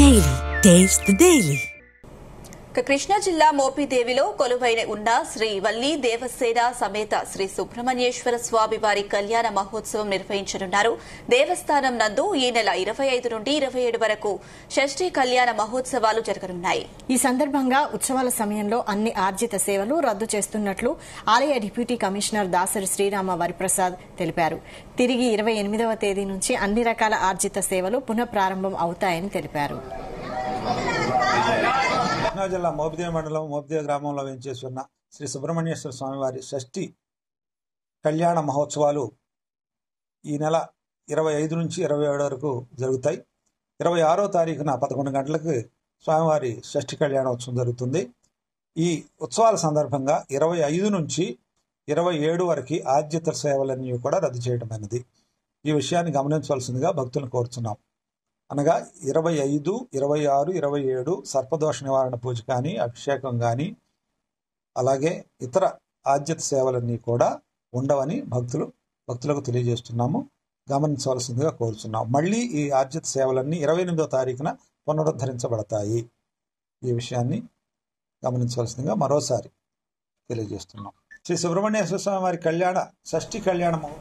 Daily. Taste the Daily. Krishna జిల్లా మోపిదేవిలో కొలువైన ఉన్న శ్రీ వల్లీ దేవసేన సమేత శ్రీ సుబ్రహ్మణ్యేశ్వర స్వామి వారి కళ్యాణ మహోత్సవం నిర్వహించనున్నారు. దేవస్థానం నందు ఈ నెల 25 నుండి 27 వరకు షష్ఠీ కళ్యాణ మహోత్సవాలు జరగనున్నాయి. ఈ సందర్భంగా ఉత్సవాల సమయంలో అన్ని ఆర్జిత సేవలు రద్దు చేస్తున్నట్లు ఆలయ డిప్యూటీ కమిషనర్ దాసరి శ్రీరామ వరిప్రసాద్ తెలిపారు. తిరిగి 28వ తేదీ నుంచి అన్ని రకాల ఆర్జిత సేవలు పునఃప్రారంభం అవుతాయని తెలిపారు. కృష్ణా జిల్లా మోపిదేవి మండలం మోపిదేవి గ్రామంలో వేంచేస్తున్న శ్రీ సుబ్రహ్మణ్యేశ్వర స్వామివారి షష్ఠి కళ్యాణ మహోత్సవాలు ఈ నెల 25 నుంచి 27 వరకు జరుగుతాయి. 26వ తారీఖున 11 గంటలకు స్వామివారి షష్ఠి కళ్యాణోత్సవం జరుగుతుంది. ఈ ఉత్సవాల సందర్భంగా 25 నుంచి 27 వరకు ఆర్జిత సేవలన్నీ కూడా రద్దు చేయడమైనది. ఈ విషయాన్ని గమనించవలసిందిగా భక్తులను కోరుతున్నాం. అనగా 25, 26, 27 సర్పదోష నివారణ పూజ కానీ, అభిషేకం కానీ, అలాగే ఇతర ఆర్జిత సేవలన్నీ కూడా ఉండవని భక్తులకు తెలియజేస్తున్నాము. గమనించవలసిందిగా కోరుతున్నాం. మళ్ళీ ఈ ఆర్జిత సేవలన్నీ 28వ తారీఖున పునరుద్ధరించబడతాయి. ఈ విషయాన్ని గమనించవలసిందిగా మరోసారి తెలియజేస్తున్నాం. శ్రీ సుబ్రహ్మణ్యేశ్వర స్వామి వారి షష్ఠి కళ్యాణము